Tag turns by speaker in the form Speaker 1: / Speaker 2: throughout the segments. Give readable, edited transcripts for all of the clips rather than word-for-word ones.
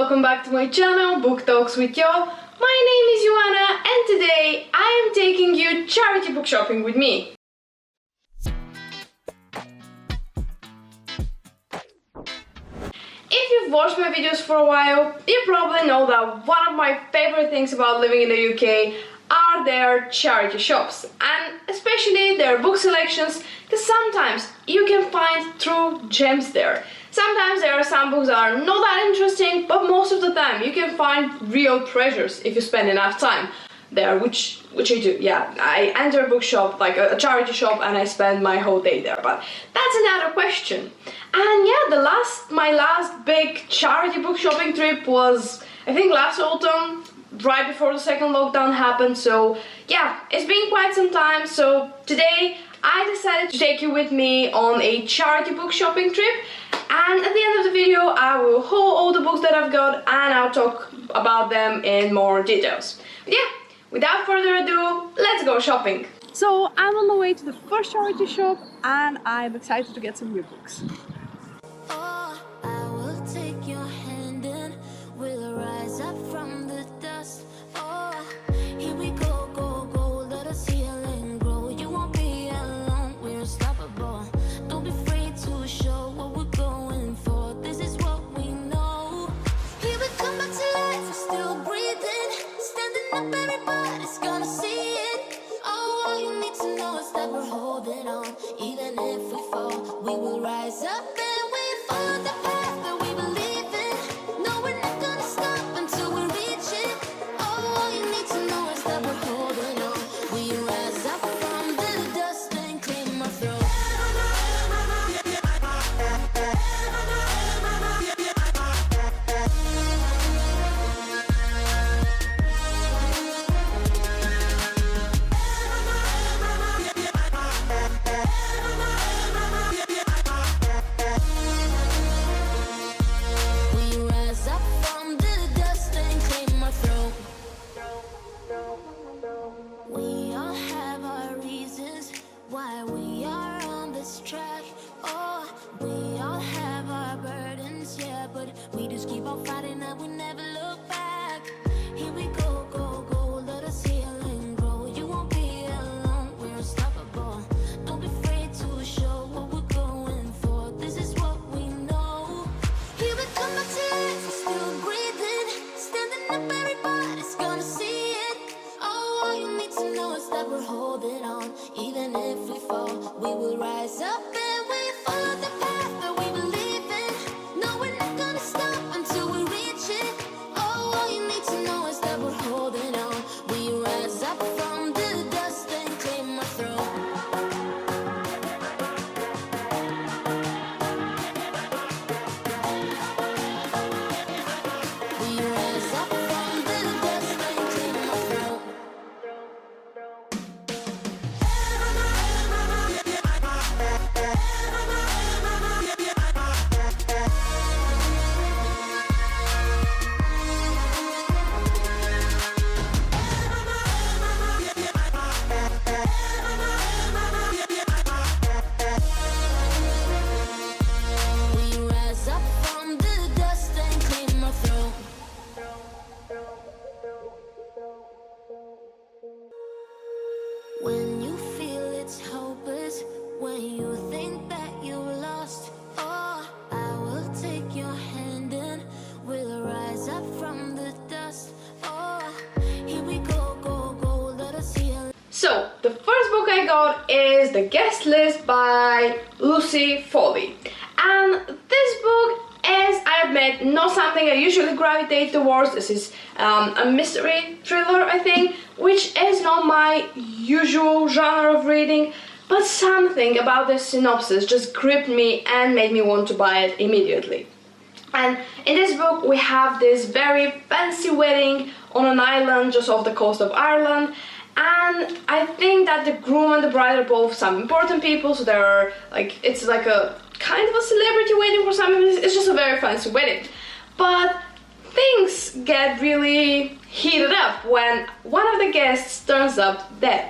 Speaker 1: welcome back to my channel, Book Talks with Yo. My name is Yoanna and today I am taking you charity book shopping with me. If you've watched my videos for a while, you probably know that one of my favorite things about living in the UK are their charity shops, and especially their book selections, because sometimes you can find true gems there. Sometimes there are some books that are not that interesting, but most of the time you can find real treasures if you spend enough time there, which I do. Yeah, I enter a bookshop, like a charity shop, and I spend my whole day there, but that's another question. And yeah, my last big charity book shopping trip was, I think, last autumn, right before the second lockdown happened. So yeah, it's been quite some time. So today I decided to take you with me on a charity book shopping trip, and at the end of the video I will haul all the books that I've got and I'll talk about them in more details. But yeah, without further ado, let's go shopping. So I'm on my way to the first charity shop and I'm excited to get some new books.
Speaker 2: Oh, I will take your hand and we'll rise up from the dust. Oh, here we go, go, go, let us heal and grow. You won't be alone, we're unstoppable. Don't be afraid to show what we're going for. This is what we know. Here we come back to life, we're still breathing. Standing up, everybody's gonna see it. Oh, all you need to know is that we're holding on. Even if we fall, we will rise up and we follow the path that we believe in. No, we're not gonna stop until we reach it. Oh, all you need to know is that we're holding on. We rise up from the dust and claim our throne. We rise up from the dust and claim our throne. We all have our reasons why we are on this track. Oh, we all have our burdens, yeah, but we just keep on fighting and we never look back. Here we go, go, go, let us heal and grow. You won't be alone, we're unstoppable. Don't be afraid to show what we're going for. This is what we know. Here we come back to life, we're still breathing. Standing up, everybody's gonna see it. Oh, all you need to know is that we're holding on. Even if we fall, we will rise up and we follow the path that we believe in. No, we're not gonna stop until we reach it. Oh, all you need to know is that we're holding on. We rise up from the dust and claim our throne. We rise up from the dust and claim our throne. We rise up from the dust and claim our throne. When you feel it's hopeless, when you think that you've lost, oh, I will take your hand and we'll rise up from the dust. Oh, here we go, go, go, let us heal.
Speaker 1: So the first book I got is The Guest List by Lucy Foley, and this book is, I admit, not something I usually gravitate towards. This is a mystery thriller, I think, which is not my usual genre of reading, but something about the synopsis just gripped me and made me want to buy it immediately. And in this book we have this very fancy wedding on an island just off the coast of Ireland, and I think that the groom and the bride are both some important people, so there are it's like a kind of a celebrity wedding for some. It's just a very fancy wedding, but things get really heated up when one of the guests turns up dead.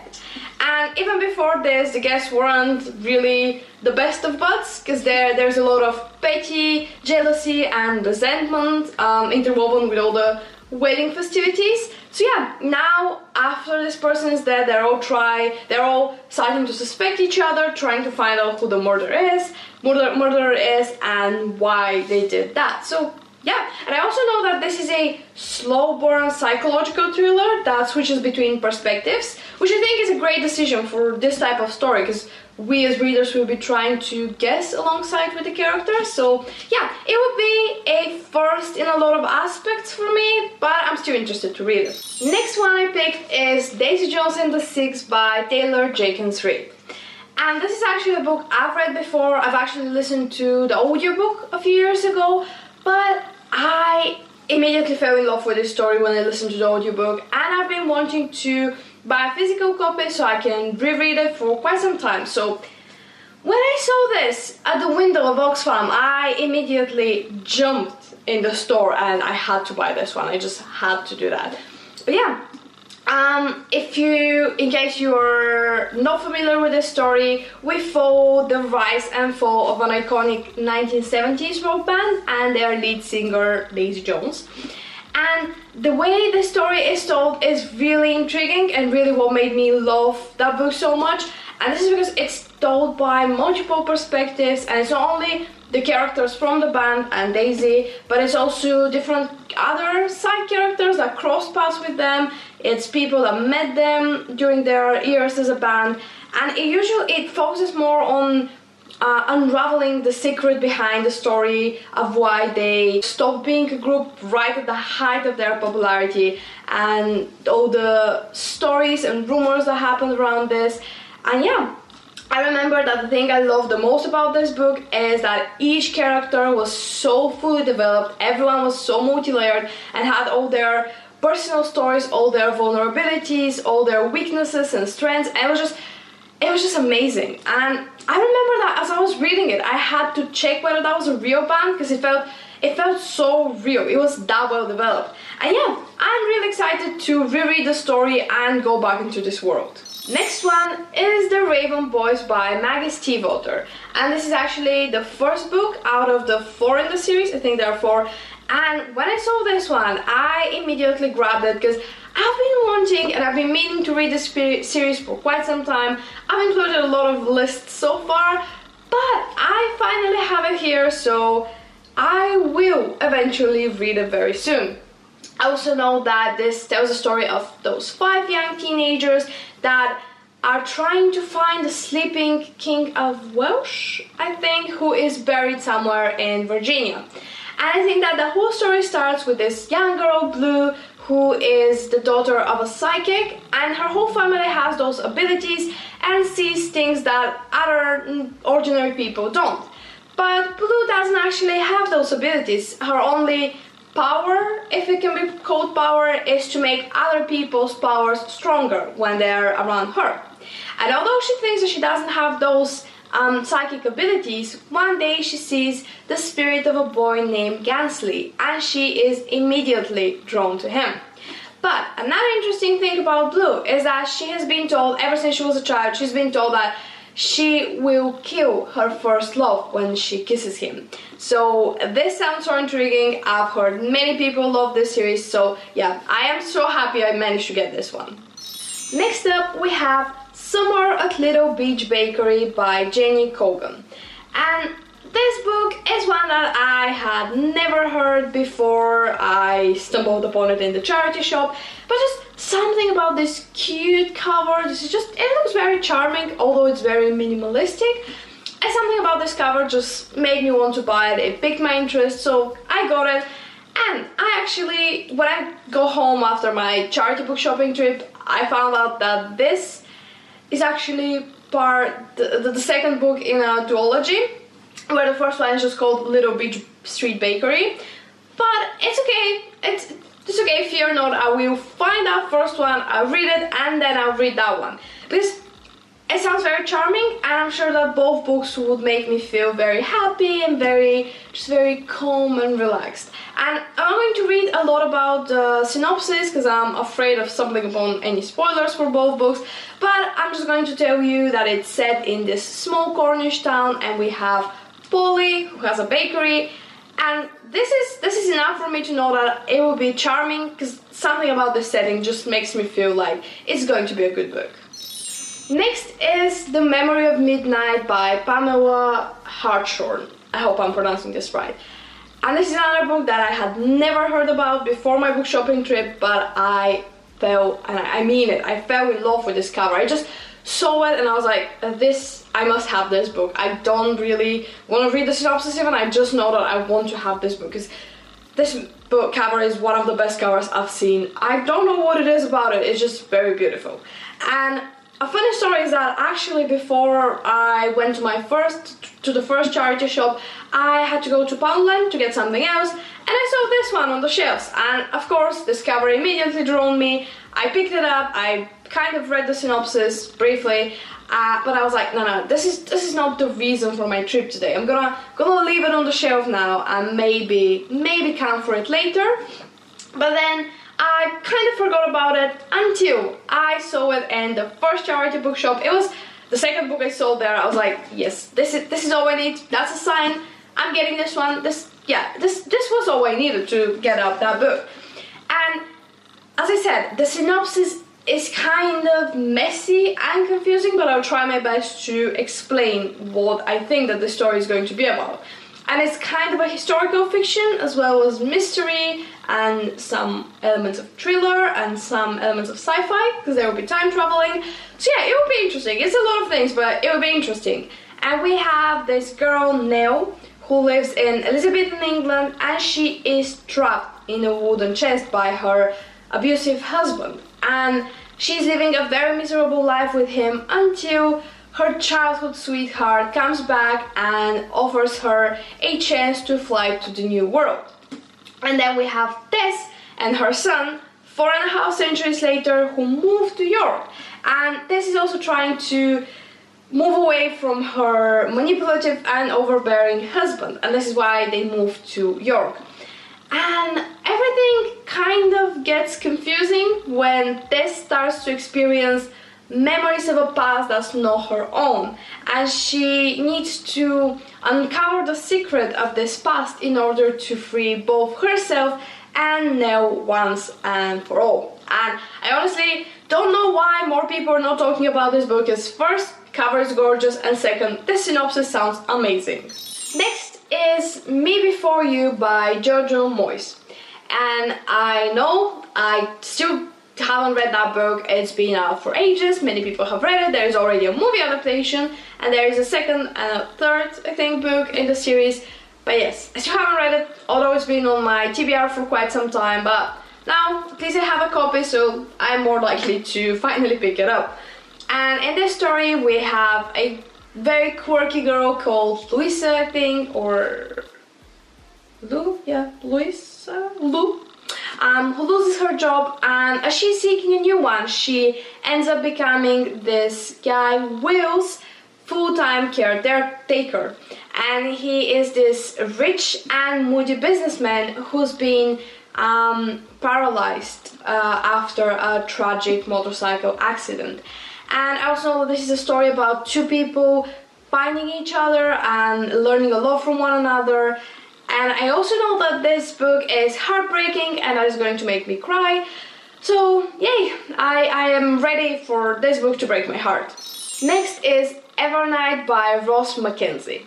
Speaker 1: And even before this, the guests weren't really the best of buds, because there's a lot of petty jealousy and resentment interwoven with all the wedding festivities. So yeah, now after this person is dead, they're all starting to suspect each other, trying to find out who the murderer is and why they did that. So yeah, and I also know that this is a slow burn psychological thriller that switches between perspectives, which I think is a great decision for this type of story, because we as readers will be trying to guess alongside with the characters. So yeah, it would be a first in a lot of aspects for me, but I'm still interested to read it. Next one I picked is Daisy Jones and the Six by Taylor Jenkins Reid. And this is actually a book I've read before. I've actually listened to the audiobook a few years ago, but I immediately fell in love with this story when I listened to the audiobook, and I've been wanting to buy a physical copy so I can reread it for quite some time. So when I saw this at the window of Oxfam, I immediately jumped in the store and I had to buy this one. I just had to do that. But yeah, in case you're not familiar with this story, we follow the rise and fall of an iconic 1970s rock band and their lead singer Daisy Jones. And the way the story is told is really intriguing and really what made me love that book so much. And this is because it's told by multiple perspectives, and it's not only the characters from the band and Daisy, but it's also different other side characters that cross paths with them. It's people that met them during their years as a band, and it focuses more on unraveling the secret behind the story of why they stopped being a group right at the height of their popularity, and all the stories and rumors that happened around this. And yeah, I remember that the thing I loved the most about this book is that each character was so fully developed, everyone was so multi-layered and had all their personal stories, all their vulnerabilities, all their weaknesses and strengths, and it was just amazing. And I remember that as I was reading it, I had to check whether that was a real band, because it felt so real. It was that well developed. And yeah, I'm really excited to reread the story and go back into this world. Next one is The Raven Boys by Maggie Stiefvater, and this is actually the first book out of the 4 in the series. I think there are 4. And when I saw this one, I immediately grabbed it because I've been wanting and I've been meaning to read this series for quite some time. I've included a lot of lists so far, but I finally have it here, so I will eventually read it very soon. I also know that this tells a story of those 5 young teenagers that are trying to find the sleeping king of Welsh, I think, who is buried somewhere in Virginia. And I think that the whole story starts with this young girl, Blue, who is the daughter of a psychic, and her whole family has those abilities and sees things that other ordinary people don't. But Blue doesn't actually have those abilities. Her only power, if it can be called power, is to make other people's powers stronger when they're around her. And although she thinks that she doesn't have those psychic abilities, one day she sees the spirit of a boy named Gansley, and she is immediately drawn to him. But another interesting thing about Blue is that she has been told, ever since she was a child, she's been told that she will kill her first love when she kisses him. So this sounds so intriguing. I've heard many people love this series, so yeah, I am so happy I managed to get this one. Next up we have Summer at Little Beach Bakery by Jenny Colgan. And this book is one that I had never heard before. I stumbled upon it in the charity shop, but just something about this cute cover. It looks very charming, although it's very minimalistic. And something about this cover just made me want to buy it. It piqued my interest, so I got it. And I actually, when I go home after my charity book shopping trip, I found out that this is actually the second book in a duology, where the first one is just called Little Beach Street Bakery. But it's okay, it's okay, fear not, I will find that first one, I'll read it, and then I'll read that one. Because it sounds very charming, and I'm sure that both books would make me feel very happy and just very calm and relaxed. And I'm not going to read a lot about the synopsis because I'm afraid of stumbling upon any spoilers for both books, but I'm just going to tell you that it's set in this small Cornish town, and we have Foley, who has a bakery, and this is enough for me to know that it will be charming, because something about the setting just makes me feel like it's going to be a good book. Next is The Memory of Midnight by Pamela Hartshorne. I hope I'm pronouncing this right. And this is another book that I had never heard about before my book shopping trip, but I fell, and I mean it, I fell in love with this cover. I just saw it and I was like, I must have this book. I don't really want to read the synopsis even, I just know that I want to have this book, because this book cover is one of the best covers I've seen. I don't know what it is about it, it's just very beautiful. And a funny story is that actually before I went to the first charity shop, I had to go to Poundland to get something else, and I saw this one on the shelves, and of course this cover immediately drew me. I picked it up, I kind of read the synopsis briefly, but I was like, no, this is not the reason for my trip today. I'm gonna leave it on the shelf now and maybe come for it later. But then I kind of forgot about it until I saw it in the first charity bookshop. It was the second book I saw there. I was like, yes, this is all I need. That's a sign. I'm getting this one. This was all I needed to get up that book. And as I said, the synopsis is kind of messy and confusing, but I'll try my best to explain what I think that the story is going to be about. And it's kind of a historical fiction as well as mystery and some elements of thriller and some elements of sci-fi, because there will be time traveling. So yeah, it will be interesting. It's a lot of things, but it will be interesting. And we have this girl, Nell, who lives in Elizabethan England, and she is trapped in a wooden chest by her abusive husband. And she's living a very miserable life with him until her childhood sweetheart comes back and offers her a chance to fly to the new world. And then we have Tess and her son, 4.5 centuries later, who moved to York. And Tess is also trying to move away from her manipulative and overbearing husband, and this is why they moved to York. And everything kind of gets confusing when Tess starts to experience memories of a past that's not her own, and she needs to uncover the secret of this past in order to free both herself and Nell once and for all. And I honestly don't know why more people are not talking about this book, because first, cover is gorgeous, and second, the synopsis sounds amazing. Next is Me Before You by Jojo Moyes. And I know I still haven't read that book. It's been out for ages, many people have read it, there is already a movie adaptation, and there is a second and a third, I think, book in the series. But yes, I still haven't read it, although it's been on my TBR for quite some time, but now at least I have a copy, so I'm more likely to finally pick it up. And in this story we have a very quirky girl called Louisa, I think, or Lou, yeah, Louisa, Lou, who loses her job, and as she's seeking a new one, she ends up becoming this guy Will's full-time caretaker. And he is this rich and moody businessman who's been paralyzed after a tragic motorcycle accident. And I also know that this is a story about two people finding each other and learning a lot from one another. And I also know that this book is heartbreaking and that is going to make me cry. So yay, I am ready for this book to break my heart. Next is Evernight by MacKenzie.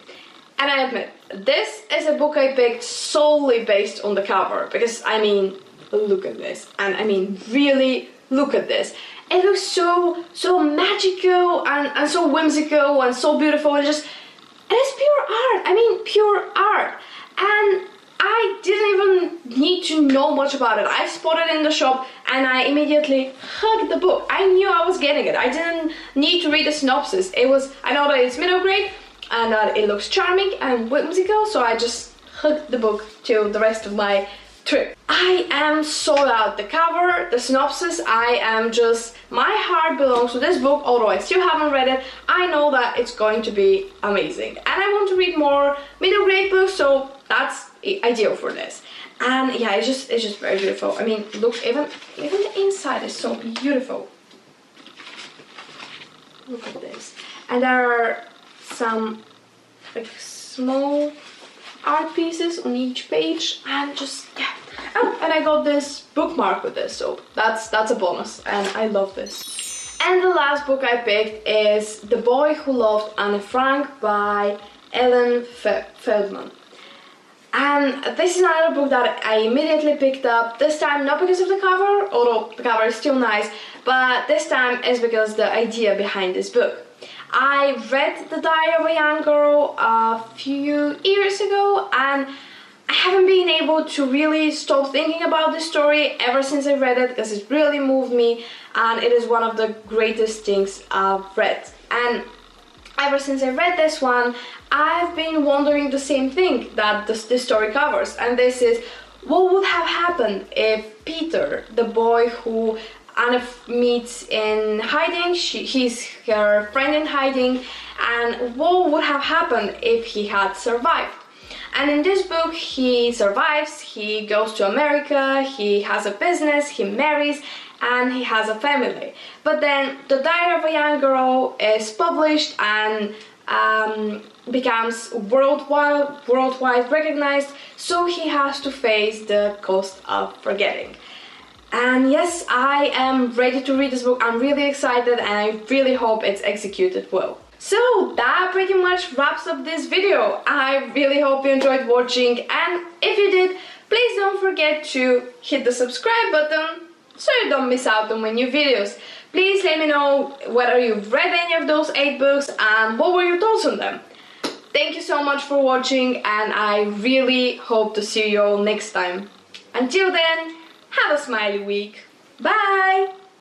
Speaker 1: And I admit, this is a book I picked solely based on the cover, because I mean, look at this, and I mean really look at this. It looks so magical and so whimsical and so beautiful, and it's pure art. I mean, pure art. And I didn't even need to know much about it. I spotted it in the shop and I immediately hugged the book. I knew I was getting it. I didn't need to read the synopsis. I know that it's middle grade and that it looks charming and whimsical, so I just hugged the book till the rest of my trip. I am sold out. The cover, the synopsis, my heart belongs to this book, although I still haven't read it. I know that it's going to be amazing. And I want to read more middle grade books, so that's ideal for this. And yeah, it's just very beautiful. I mean, look, even the inside is so beautiful. Look at this. And there are some like small art pieces on each page, and just yeah. Oh, and I got this bookmark with this, so that's a bonus, and I love this. And the last book I picked is The Boy Who Loved Anne Frank by Ellen Feldman. And this is another book that I immediately picked up, this time not because of the cover, although the cover is still nice, but this time is because the idea behind this book. I read The Diary of a Young Girl a few years ago, and I haven't been able to really stop thinking about this story ever since I read it, because it really moved me, and it is one of the greatest things I've read. And ever since I read this one, I've been wondering the same thing that this story covers, and this is what would have happened if Peter, the boy who Anna meets in hiding, he's her friend in hiding, and what would have happened if he had survived. And in this book he survives, he goes to America, he has a business, he marries, and he has a family. But then The Diary of a Young Girl is published and becomes worldwide recognized, so he has to face the cost of forgetting. And yes, I am ready to read this book. I'm really excited, and I really hope it's executed well. So that pretty much wraps up this video. I really hope you enjoyed watching, and if you did, please don't forget to hit the subscribe button so you don't miss out on my new videos. Please let me know whether you've read any of those 8 books and what were your thoughts on them. Thank you so much for watching, and I really hope to see you all next time. Until then, have a smiley week. Bye!